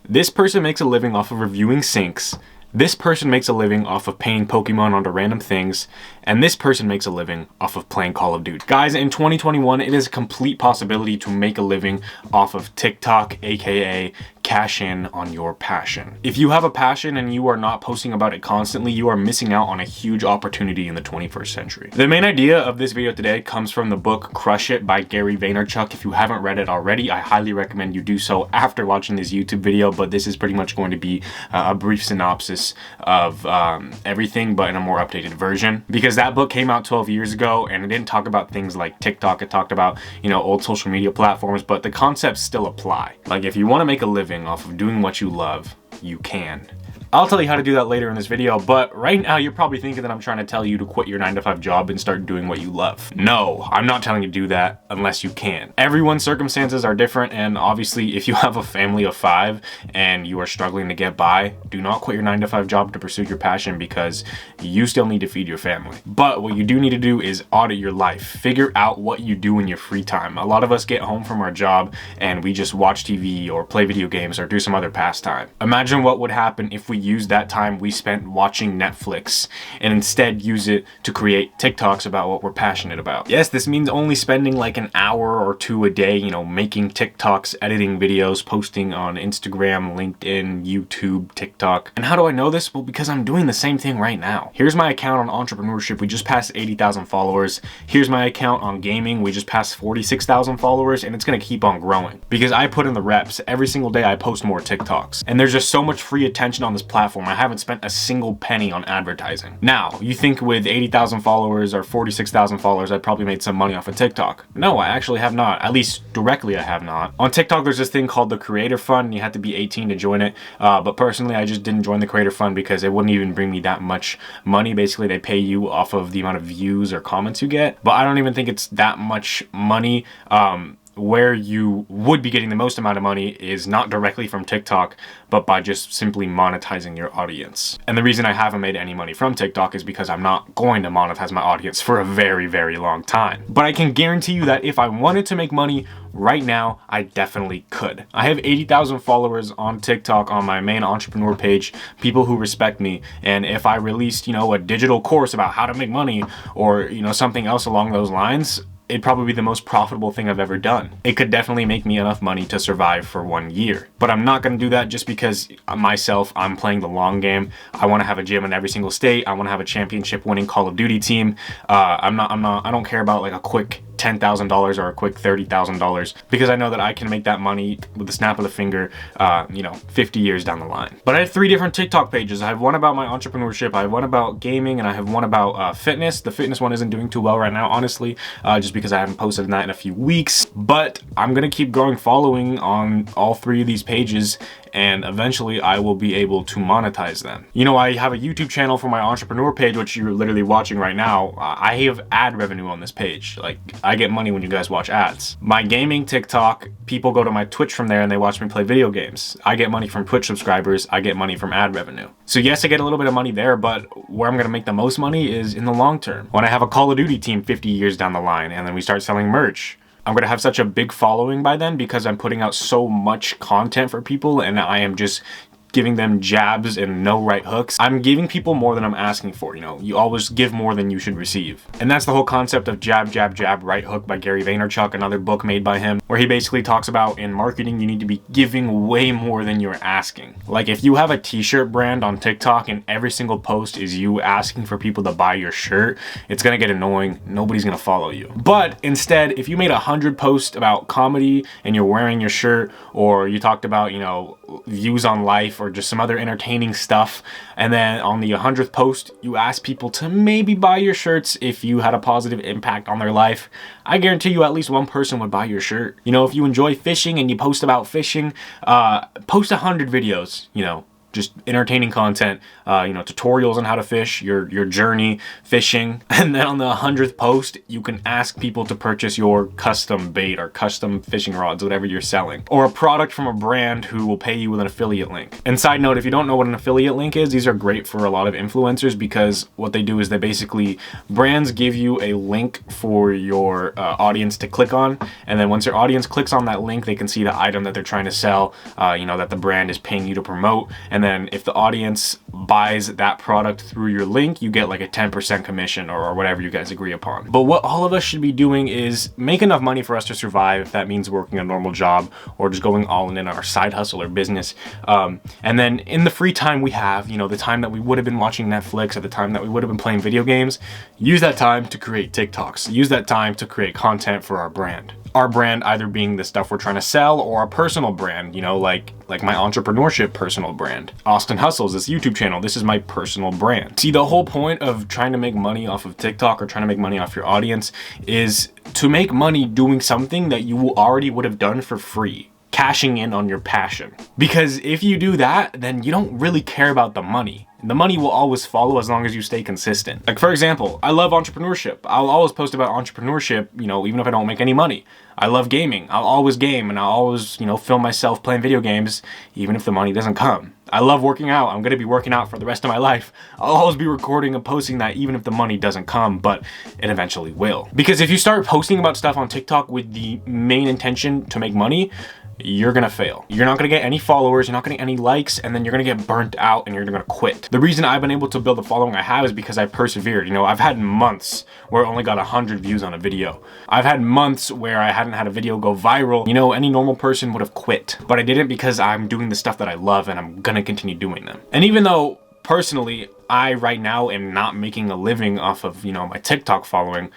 This person makes a living off of reviewing sinks. This person makes a living off of painting Pokemon onto random things, and this person makes a living off of playing Call of Duty. Guys, in 2021, it is a complete possibility to make a living off of TikTok, aka cash in on your passion. If you have a passion and you are not posting about it constantly, you are missing out on a huge opportunity in the 21st century. The main idea of this video today comes from the book Crush It by Gary Vaynerchuk. If you haven't read it already, I highly recommend you do so after watching this YouTube video, but this is pretty much going to be a brief synopsis of everything, but in a more updated version, because that book came out 12 years ago and it didn't talk about things like TikTok. It talked about, you know, old social media platforms, but the concepts still apply. Like, if you want to make a living off of doing what you love, you can. I'll tell you how to do that later in this video, but right now you're probably thinking that I'm trying to tell you to quit your 9-to-5 job and start doing what you love. No, I'm not telling you to do that unless you can. Everyone's circumstances are different, and obviously if you have a family of 5 and you are struggling to get by, do not quit your 9-to-5 job to pursue your passion, because you still need to feed your family. But what you do need to do is audit your life. Figure out what you do in your free time. A lot of us get home from our job and we just watch TV or play video games or do some other pastime. Imagine what would happen if we use that time we spent watching Netflix and instead use it to create TikToks about what we're passionate about. Yes, this means only spending like an hour or 2 a day, you know, making TikToks, editing videos, posting on Instagram, LinkedIn, YouTube, TikTok. And how do I know this? Well, because I'm doing the same thing right now. Here's my account on entrepreneurship. We just passed 80,000 followers. Here's my account on gaming. We just passed 46,000 followers, and it's gonna keep on growing because I put in the reps. Every single day I post more TikToks, and there's just so much free attention on this platform. I haven't spent a single penny on advertising. Now, you think with 80,000 followers or 46,000 followers, I'd probably made some money off of TikTok. No, I actually have not. At least directly, I have not. On TikTok, there's this thing called the Creator Fund. You have to be 18 to join it. But personally, I just didn't join the Creator Fund because it wouldn't even bring me that much money. Basically, they pay you off of the amount of views or comments you get. But I don't even think it's that much money. Where you would be getting the most amount of money is not directly from TikTok, but by just simply monetizing your audience. And the reason I haven't made any money from TikTok is because I'm not going to monetize my audience for a very, very long time. But I can guarantee you that if I wanted to make money right now, I definitely could. I have 80,000 followers on TikTok on my main entrepreneur page, people who respect me. And if I released, you know, a digital course about how to make money or, you know, something else along those lines, it'd probably be the most profitable thing I've ever done. It could definitely make me enough money to survive for 1 year. But I'm not gonna do that just because myself, I'm playing the long game. I wanna have a gym in every single state. I wanna have a championship winning Call of Duty team. I don't care about like a quick $10,000 or a quick $30,000 because I know that I can make that money with the snap of the finger, you know, 50 years down the line. But I have 3 different TikTok pages. I have one about my entrepreneurship, I have one about gaming, and I have one about fitness. The fitness one isn't doing too well right now, honestly, just because I haven't posted in that in a few weeks. But I'm gonna keep growing following on all 3 of these pages, and eventually I will be able to monetize them. You know, I have a YouTube channel for my entrepreneur page, which you're literally watching right now. I have ad revenue on this page. Like, I get money when you guys watch ads. My gaming TikTok, people go to my Twitch from there and they watch me play video games. I get money from Twitch subscribers. I get money from ad revenue. So yes, I get a little bit of money there, but where I'm gonna make the most money is in the long term. When I have a Call of Duty team 50 years down the line and then we start selling merch, I'm gonna have such a big following by then because I'm putting out so much content for people and I am just giving them jabs and no right hooks. I'm giving people more than I'm asking for, you know. You always give more than you should receive. And that's the whole concept of jab, jab, jab, right hook by Gary Vaynerchuk, another book made by him, where he basically talks about in marketing, you need to be giving way more than you're asking. Like, if you have a t-shirt brand on TikTok and every single post is you asking for people to buy your shirt, it's gonna get annoying. Nobody's gonna follow you. But instead, if you made 100 posts about comedy and you're wearing your shirt, or you talked about, you know, views on life or just some other entertaining stuff, and then on the 100th post you ask people to maybe buy your shirts if you had a positive impact on their life, I guarantee you at least one person would buy your shirt. You know, if you enjoy fishing and you post about fishing, post 100 videos, you know, just entertaining content, you know, tutorials on how to fish, your journey fishing. And then on the 100th post, you can ask people to purchase your custom bait or custom fishing rods, whatever you're selling, or a product from a brand who will pay you with an affiliate link. And side note, if you don't know what an affiliate link is, these are great for a lot of influencers, because what they do is they basically, brands give you a link for your audience to click on, and then once your audience clicks on that link, they can see the item that they're trying to sell, you know, that the brand is paying you to promote. And then if the audience buys that product through your link, you get like a 10% commission or whatever you guys agree upon. But what all of us should be doing is make enough money for us to survive, if that means working a normal job or just going all in our side hustle or business. And then in the free time we have, you know, the time that we would have been watching Netflix, at the time that we would have been playing video games, use that time to create TikToks. Use that time to create content for our brand. Our brand either being the stuff we're trying to sell, or our personal brand, you know, like my entrepreneurship personal brand. Austin Hustles, this YouTube channel, this is my personal brand. See, the whole point of trying to make money off of TikTok or trying to make money off your audience is to make money doing something that you already would have done for free. Cashing in on your passion. Because if you do that, then you don't really care about the money. The money will always follow as long as you stay consistent. Like, for example, I love entrepreneurship. I'll always post about entrepreneurship, you know, even if I don't make any money. I love gaming. I'll always game, and I'll always, you know, film myself playing video games, even if the money doesn't come. I love working out. I'm going to be working out for the rest of my life. I'll always be recording and posting that even if the money doesn't come, but it eventually will. Because if you start posting about stuff on TikTok with the main intention to make money, you're gonna fail. You're not gonna get any followers, you're not gonna get any likes, and then you're gonna get burnt out and you're gonna quit. The reason I've been able to build the following I have is because I persevered. You know, I've had months where I only got 100 views on a video. I've had months where I hadn't had a video go viral. You know, any normal person would have quit, but I didn't, because I'm doing the stuff that I love and I'm gonna continue doing them. And even though personally, I right now am not making a living off of, you know, my TikTok following,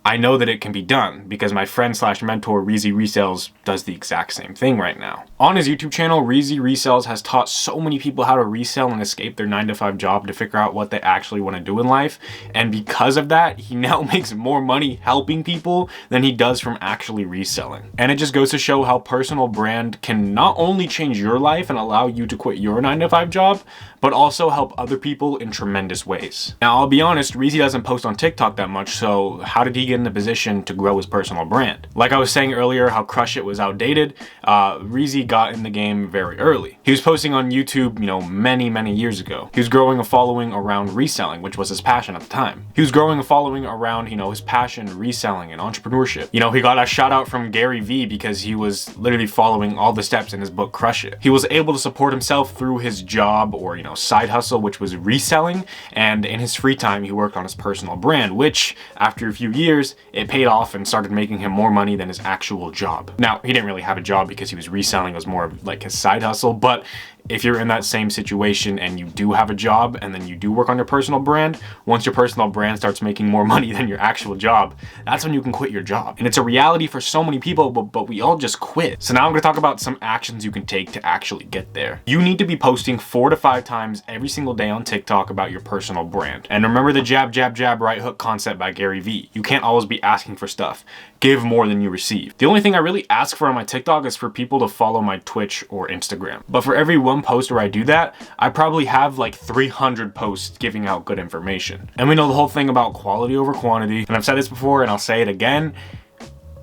I know that it can be done because my friend slash mentor, Reezy Resells, does the exact same thing right now. On his YouTube channel, Reezy Resells has taught so many people how to resell and escape their 9-to-5 job to figure out what they actually want to do in life. And because of that, he now makes more money helping people than he does from actually reselling. And it just goes to show how personal brand can not only change your life and allow you to quit your 9-to-5 job, but also help other people in tremendous ways. Now, I'll be honest, Reezy doesn't post on TikTok that much, so how did he get in the position to grow his personal brand? Like I was saying earlier, how Crush It was outdated, Reezy got in the game very early. He was posting on YouTube, you know, many years ago. He was growing a following around reselling, which was his passion at the time. He was growing a following around, you know, his passion, reselling and entrepreneurship. You know, he got a shout out from Gary Vee because he was literally following all the steps in his book, Crush It. He was able to support himself through his job, or, you know, side hustle, which was reselling, and in his free time he worked on his personal brand, which after a few years it paid off and started making him more money than his actual job. Now, he didn't really have a job because he was reselling, it was more of like his side hustle, but if you're in that same situation and you do have a job and then you do work on your personal brand, once your personal brand starts making more money than your actual job, that's when you can quit your job. And it's a reality for so many people, but we all just quit. So now I'm gonna talk about some actions you can take to actually get there. You need to be posting 4 to 5 times every single day on TikTok about your personal brand. And remember the jab, jab, jab, right hook concept by Gary Vee. You can't always be asking for stuff. Give more than you receive. The only thing I really ask for on my TikTok is for people to follow my Twitch or Instagram. But for every one post where I do that, I probably have like 300 posts giving out good information. And we know the whole thing about quality over quantity. And I've said this before and I'll say it again.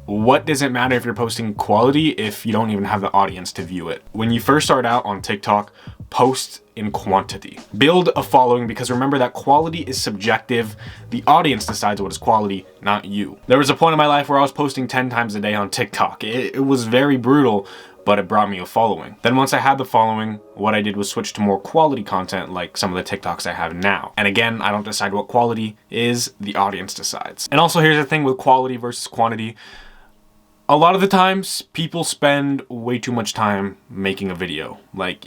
What does it matter if you're posting quality if you don't even have the audience to view it? When you first start out on TikTok, post in quantity. Build a following, because remember that quality is subjective. The audience decides what is quality, not you. There was a point in my life where I was posting 10 times a day on TikTok. It was very brutal, but it brought me a following. Then once I had the following, what I did was switch to more quality content like some of the TikToks I have now. And again, I don't decide what quality is, the audience decides. And also here's the thing with quality versus quantity. A lot of the times, people spend way too much time making a video. Like,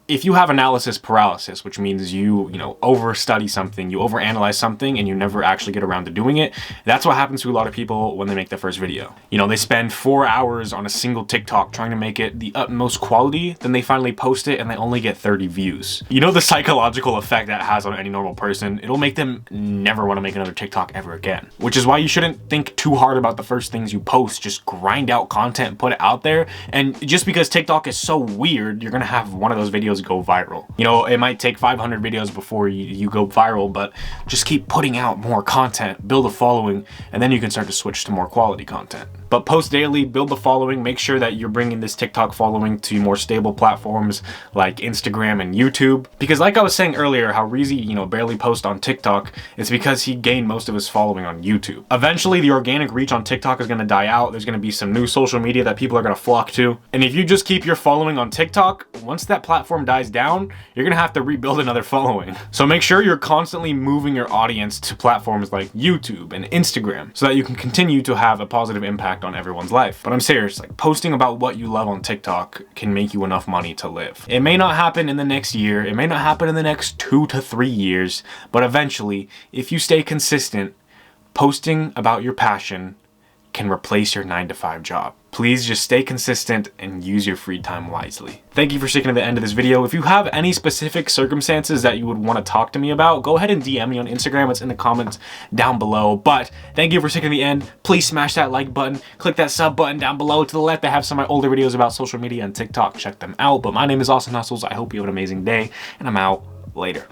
if you have analysis paralysis, which means you overstudy something, you overanalyze something, and you never actually get around to doing it, that's what happens to a lot of people when they make their first video. You know, they spend 4 hours on a single TikTok trying to make it the utmost quality, then they finally post it and they only get 30 views. You know the psychological effect that has on any normal person? It'll make them never want to make another TikTok ever again. Which is why you shouldn't think too hard about the first things you post. Just grind out content, put it out there, and just because TikTok is so weird, you're gonna have one of those videos videos go viral. You know, it might take 500 videos before you go viral, but just keep putting out more content, build a following, and then you can start to switch to more quality content. But post daily, build the following, make sure that you're bringing this TikTok following to more stable platforms like Instagram and YouTube. Because like I was saying earlier, how Reezy, you know, barely posts on TikTok, it's because he gained most of his following on YouTube. Eventually, the organic reach on TikTok is going to die out. There's going to be some new social media that people are going to flock to. And if you just keep your following on TikTok, once that platform dies down, you're going to have to rebuild another following. So make sure you're constantly moving your audience to platforms like YouTube and Instagram so that you can continue to have a positive impact on everyone's life. But I'm serious, like posting about what you love on TikTok can make you enough money to live. It may not happen in the next year, it may not happen in the next 2 to 3 years, but eventually, if you stay consistent, posting about your passion can replace your 9-to-5 job. Please just stay consistent and use your free time wisely. Thank you for sticking to the end of this video. If you have any specific circumstances that you would want to talk to me about, go ahead and DM me on Instagram. It's in the comments down below. But thank you for sticking to the end. Please smash that like button. Click that sub button down below to the left. I have some of my older videos about social media and TikTok. Check them out. But my name is Austin Hustles. I hope you have an amazing day, and I'm out. Later.